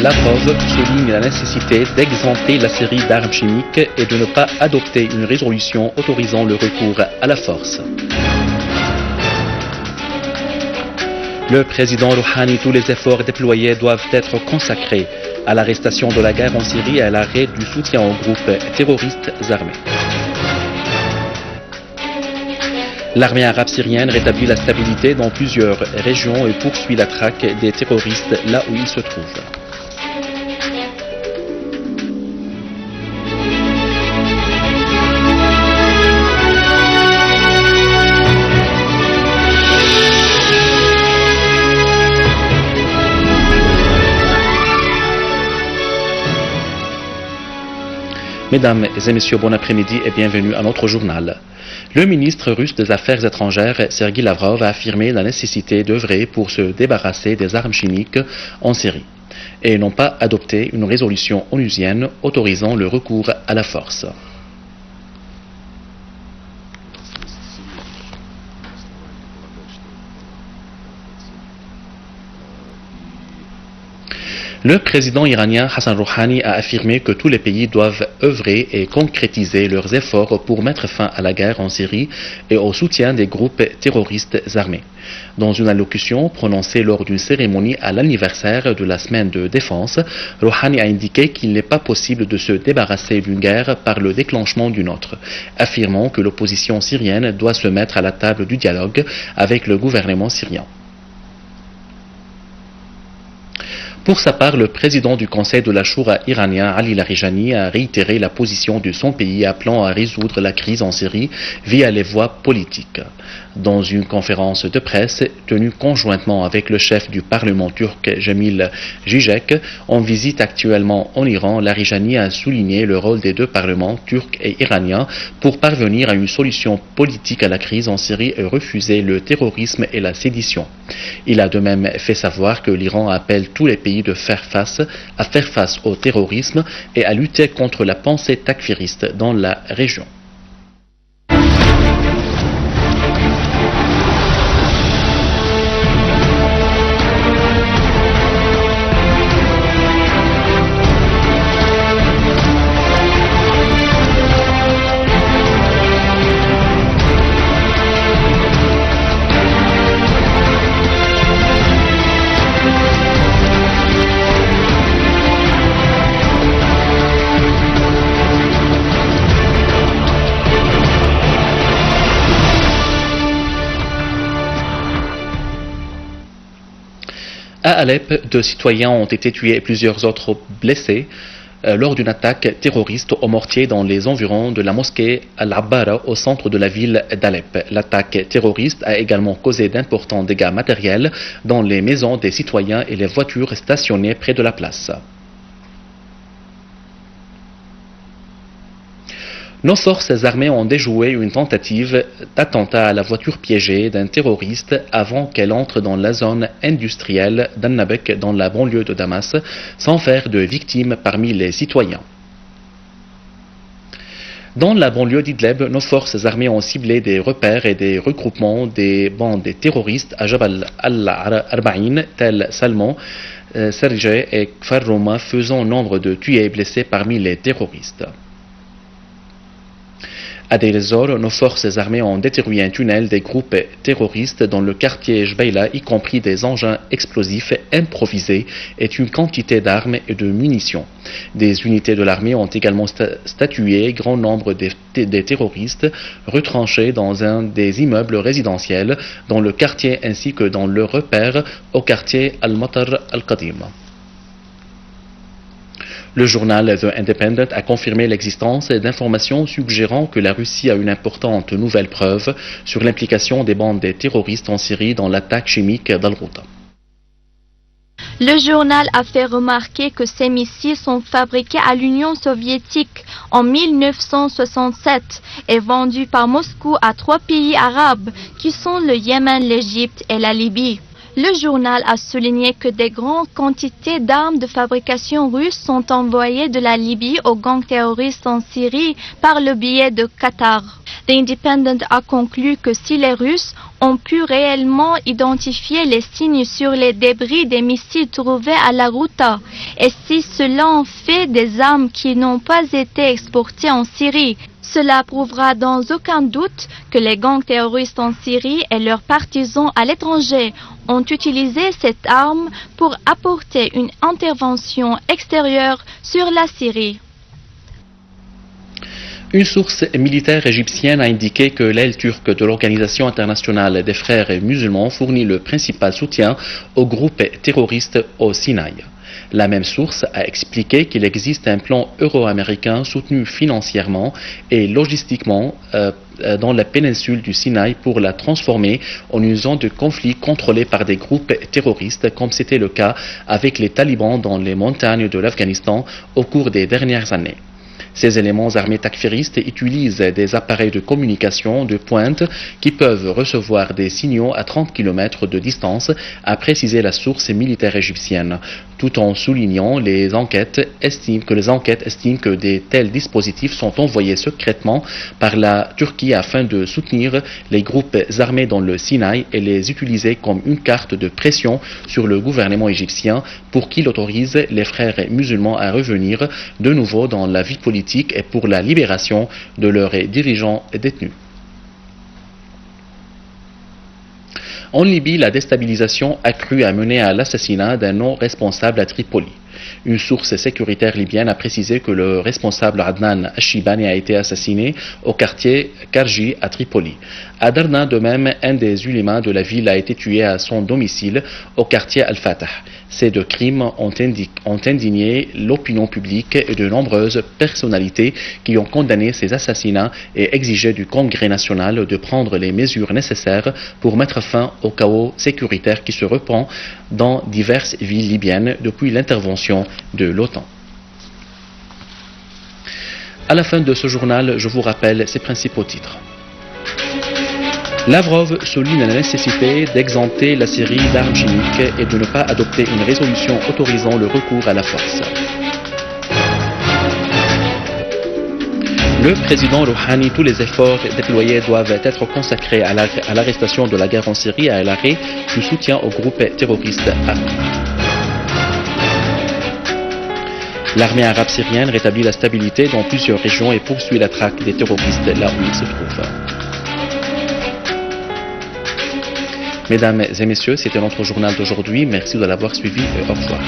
Lavrov souligne la nécessité d'exempter la Syrie d'armes chimiques et de ne pas adopter une résolution autorisant le recours à la force. Le président Rouhani, tous les efforts déployés doivent être consacrés à l'arrestation de la guerre en Syrie et à l'arrêt du soutien aux groupes terroristes armés. L'armée arabe syrienne rétablit la stabilité dans plusieurs régions et poursuit la traque des terroristes là où ils se trouvent. Mesdames et messieurs, bon après-midi et bienvenue à notre journal. Le ministre russe des Affaires étrangères, Sergueï Lavrov, a affirmé la nécessité d'œuvrer pour se débarrasser des armes chimiques en Syrie et n'ont pas adopté une résolution onusienne autorisant le recours à la force. Le président iranien Hassan Rouhani a affirmé que tous les pays doivent œuvrer et concrétiser leurs efforts pour mettre fin à la guerre en Syrie et au soutien des groupes terroristes armés. Dans une allocution prononcée lors d'une cérémonie à l'anniversaire de la semaine de défense, Rouhani a indiqué qu'il n'est pas possible de se débarrasser d'une guerre par le déclenchement d'une autre, affirmant que l'opposition syrienne doit se mettre à la table du dialogue avec le gouvernement syrien. Pour sa part, le président du Conseil de la Choura iranien, Ali Larijani, a réitéré la position de son pays appelant à résoudre la crise en Syrie via les voies politiques. Dans une conférence de presse tenue conjointement avec le chef du Parlement turc, Jamil Zizek, en visite actuellement en Iran, Larijani a souligné le rôle des deux parlements, turcs et iraniens, pour parvenir à une solution politique à la crise en Syrie et refuser le terrorisme et la sédition. Il a de même fait savoir que l'Iran appelle tous les pays de faire face au terrorisme et à lutter contre la pensée takfiriste dans la région. À Alep, 2 citoyens ont été tués et plusieurs autres blessés lors d'une attaque terroriste au mortier dans les environs de la mosquée Al-Abbara au centre de la ville d'Alep. L'attaque terroriste a également causé d'importants dégâts matériels dans les maisons des citoyens et les voitures stationnées près de la place. Nos forces armées ont déjoué une tentative d'attentat à la voiture piégée d'un terroriste avant qu'elle entre dans la zone industrielle d'Annabek dans la banlieue de Damas, sans faire de victimes parmi les citoyens. Dans la banlieue d'Idleb, nos forces armées ont ciblé des repères et des regroupements des bandes terroristes à Jabal al-Arba'in, Tel Salman, Serje et Kfar Roma, faisant nombre de tués et blessés parmi les terroristes. À Deir ez-Zor, nos forces armées ont détruit un tunnel des groupes terroristes dans le quartier Jbeila, y compris des engins explosifs improvisés et une quantité d'armes et de munitions. Des unités de l'armée ont également statué grand nombre des terroristes retranchés dans un des immeubles résidentiels dans le quartier ainsi que dans le repère au quartier Al-Matar Al-Qadim. Le journal The Independent a confirmé l'existence d'informations suggérant que la Russie a une importante nouvelle preuve sur l'implication des bandes terroristes en Syrie dans l'attaque chimique d'Al-Ghouta. Le journal a fait remarquer que ces missiles sont fabriqués à l'Union soviétique en 1967 et vendus par Moscou à 3 pays arabes qui sont le Yémen, l'Égypte et la Libye. Le journal a souligné que des grandes quantités d'armes de fabrication russe sont envoyées de la Libye aux gangs terroristes en Syrie par le biais de Qatar. The Independent a conclu que si les Russes ont pu réellement identifier les signes sur les débris des missiles trouvés à la Ghouta, et si cela en fait des armes qui n'ont pas été exportées en Syrie, cela prouvera dans aucun doute que les gangs terroristes en Syrie et leurs partisans à l'étranger ont utilisé cette arme pour apporter une intervention extérieure sur la Syrie. Une source militaire égyptienne a indiqué que l'aile turque de l'Organisation internationale des frères musulmans fournit le principal soutien au groupe terroriste au Sinaï. La même source a expliqué qu'il existe un plan euro-américain soutenu financièrement et logistiquement dans la péninsule du Sinaï pour la transformer en une zone de conflit contrôlée par des groupes terroristes, comme c'était le cas avec les talibans dans les montagnes de l'Afghanistan au cours des dernières années. Ces éléments armés takfiristes utilisent des appareils de communication de pointe qui peuvent recevoir des signaux à 30 km de distance, a précisé la source militaire égyptienne, tout en soulignant que les enquêtes estiment que de tels dispositifs sont envoyés secrètement par la Turquie afin de soutenir les groupes armés dans le Sinaï et les utiliser comme une carte de pression sur le gouvernement égyptien pour qu'il autorise les frères musulmans à revenir de nouveau dans la vie politique et pour la libération de leurs dirigeants détenus. En Libye, la déstabilisation accrue a mené à l'assassinat d'un non-responsable à Tripoli. Une source sécuritaire libyenne a précisé que le responsable Adnan Ashibani a été assassiné au quartier Karji à Tripoli. À Darna, de même, un des ulémas de la ville a été tué à son domicile au quartier Al-Fatah. Ces deux crimes ont indigné l'opinion publique et de nombreuses personnalités qui ont condamné ces assassinats et exigé du Congrès national de prendre les mesures nécessaires pour mettre fin au chaos sécuritaire qui se répand dans diverses villes libyennes depuis l'intervention de l'OTAN. À la fin de ce journal, je vous rappelle ses principaux titres. Lavrov souligne la nécessité d'exempter la Syrie d'armes chimiques et de ne pas adopter une résolution autorisant le recours à la force. Le président Rouhani, tous les efforts déployés doivent être consacrés à l'arrestation de la guerre en Syrie et à l'arrêt du soutien aux groupes terroristes armés. L'armée arabe syrienne rétablit la stabilité dans plusieurs régions et poursuit la traque des terroristes là où ils se trouvent. Mesdames et messieurs, c'était notre journal d'aujourd'hui. Merci de l'avoir suivi et au revoir.